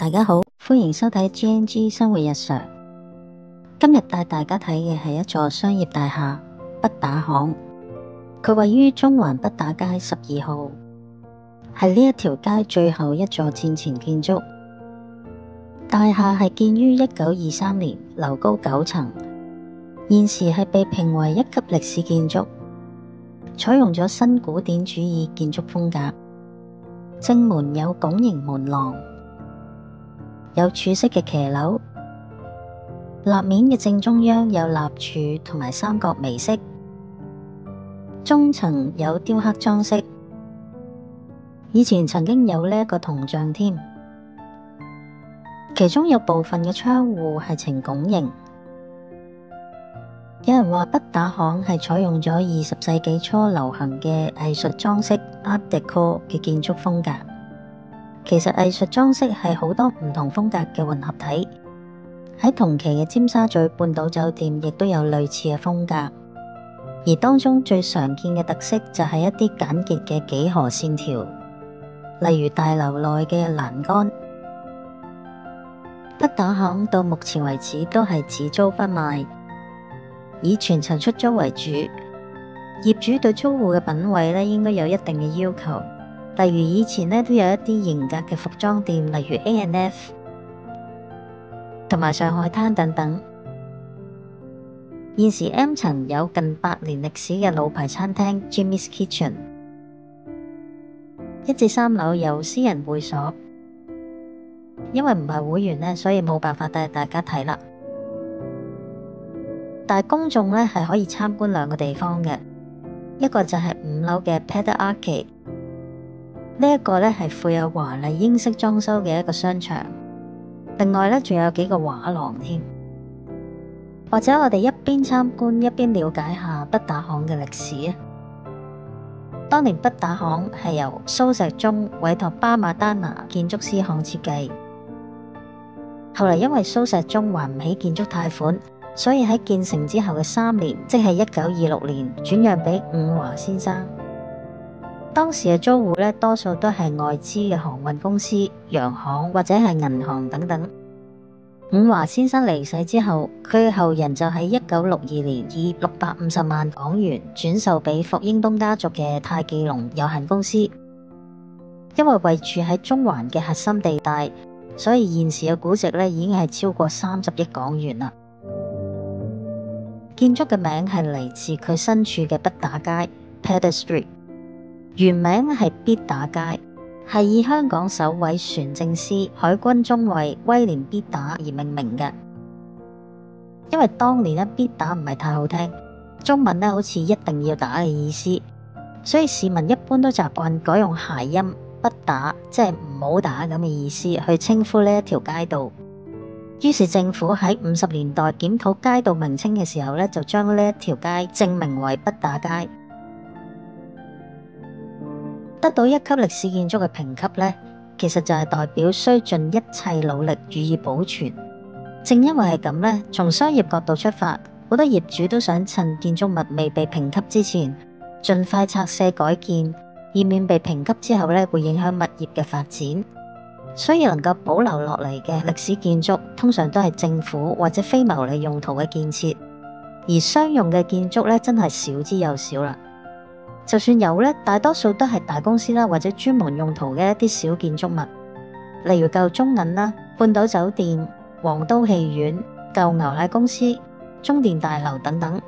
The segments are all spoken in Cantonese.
大家好，歡迎收睇 GNG 生活日常。今日帶大家睇嘅係一座商業大廈——畢打行。佢位於中環畢打街12號，係呢一條街最後一座戰前建築。大廈係建於1923年，樓高9層，現時係被評為1級歷史建築，採用咗新古典主義建築風格。正門有拱形門廊，有柱式嘅騎樓，立面嘅正中央有立柱同埋三角楣飾，中層有雕刻裝飾。以前曾經有呢一個銅像添，其中有部分嘅窗戶係呈拱形。有人話畢打行係採用咗20世紀初流行嘅藝術裝飾 Art Deco 嘅建築風格。其實藝術裝飾係好多唔同風格嘅混合體，喺同期嘅尖沙咀半島酒店亦都有類似嘅風格。而當中最常見嘅特色就係一啲簡潔嘅幾何線條，例如大樓內嘅欄杆。畢打行到目前為止都係只租不賣，以全層出租為主。業主對租戶嘅品味咧應該有一定嘅要求，例如以前咧都有一啲嚴格嘅服裝店，例如 A&F 同埋上海灘等等。現時 M 層有近100年歷史嘅老牌餐廳 Jimmy's Kitchen， 1至3樓有私人會所。因為唔係會員咧，所以冇辦法帶大家睇啦。但係公眾咧係可以參觀2個地方嘅，一個就係5樓嘅 Paddock Arcade， 呢一個咧係富有華麗英式裝修嘅一個商場。另外咧仲有幾個畫廊添。或者我哋一邊參觀一邊了解下畢打行嘅歷史啊。當年畢打行係由蘇石忠委託巴馬丹拿建築師行設計，後嚟因為蘇石忠還唔起建築貸款，所以喺建成之後嘅3年，即係1926年，轉讓俾伍華先生。當時嘅租戶咧，多數都係外資嘅航運公司、洋行或者係銀行等等。伍華先生離世之後，佢嘅後人就喺1962年以650萬港元轉售俾霍英東家族嘅泰記龍有限公司。因為位處喺中環嘅核心地帶，所以現時嘅估值咧已經係超過30億港元啦。建築嘅名係嚟自佢身處嘅畢打街 Paddock Street， 原名係必打街，係以香港首位船政司、海軍中尉威廉必打而命名嘅。因為當年必打唔係太好聽，中文好似一定要打嘅意思，所以市民一般都習慣改用諧音畢打，即係唔好打咁嘅意思去稱呼呢一條街道。於是政府喺50年代檢討街道名稱嘅時候就將呢一條街正名為畢打街。得到1級歷史建築嘅評級其實就係代表需盡一切努力予以保存。正因為係咁從商業角度出發，好多業主都想趁建築物未被評級之前，盡快拆卸改建，以免被評級之後會影響物業嘅發展。所以能夠保留落嚟嘅歷史建築，通常都係政府或者非牟利用途嘅建設，而商用嘅建築真係少之又少啦。就算有大多數都係大公司或者專門用途嘅一啲小建築物，例如舊中銀半島酒店、皇都戲院、舊牛奶公司、中電大樓等等。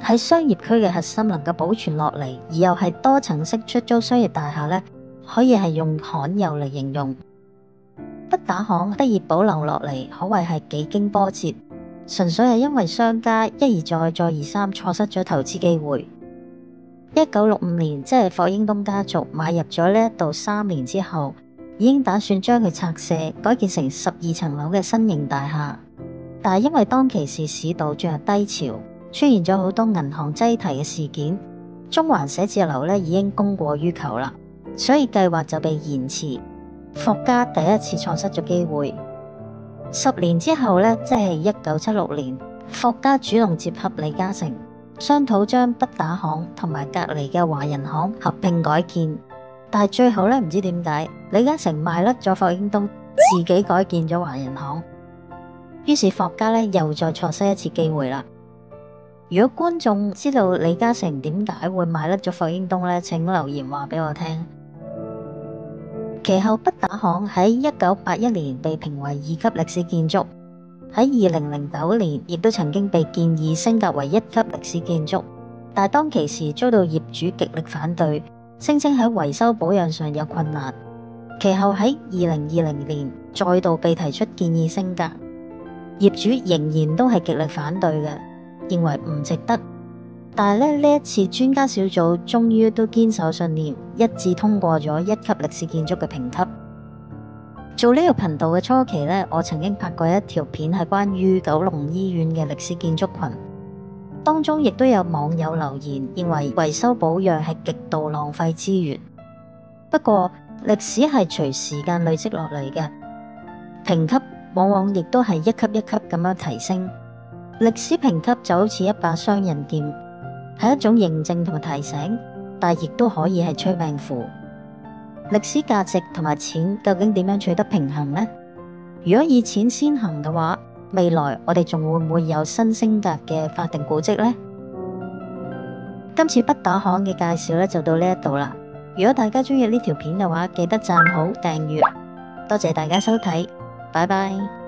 喺商業區嘅核心能夠保存落嚟，而又係多層式出租商業大廈可以係用罕有嚟形容。畢打行得以保留落嚟，可謂係幾經波折，純粹係因為商家一而再再而三錯失咗投資機會。1965年，即係霍英東家族買入咗呢一度3年之後，已經打算將佢拆卸，改建成12層樓嘅新型大廈。但係因為當其時市道進入低潮，出現咗好多銀行擠提嘅事件，中環寫字樓已經供過於求啦，所以計劃就被延遲。霍家第一次錯失咗機會。10年之後即係1976年，霍家主動接洽李嘉誠，商討將畢打行同埋隔籬嘅華人行合併改建，但係最後咧，唔知點解李嘉誠賣甩咗霍英東，自己改建咗華人行。於是霍家咧又再錯失一次機會啦。如果觀眾知道李嘉誠點解會賣甩咗霍英東咧，請留言話俾我聽。其後畢打行喺1981年被評為2級歷史建築，喺2009年亦都曾經被建議升格為1級歷史建築，但當其時遭到業主極力反對，聲稱喺維修保養上有困難。其後喺2020年再度被提出建議升格，業主仍然都係極力反對嘅，認為唔值得。但係呢一次專家小組終於都堅守信念，一致通過咗1級歷史建築嘅評級。做呢個頻道嘅初期呢，我曾經拍過一條片係關於九龍醫院嘅歷史建築群，當中亦都有網友留言認為維修保養係極度浪費資源。不過歷史係隨時間累積落嚟嘅，評級往往亦都係一級一級咁樣提升。歷史評級就好似一把雙刃劍，係一種認證同埋提醒，但亦都可以係催命符。歷史價值同埋錢究竟點樣取得平衡呢？如果以錢先行嘅話，未來我哋仲會唔會有新升格嘅法定古蹟呢？今次畢打行嘅介紹咧就到呢一度啦。如果大家中意呢條片嘅話，記得讚好訂閱，多謝大家收睇，拜拜。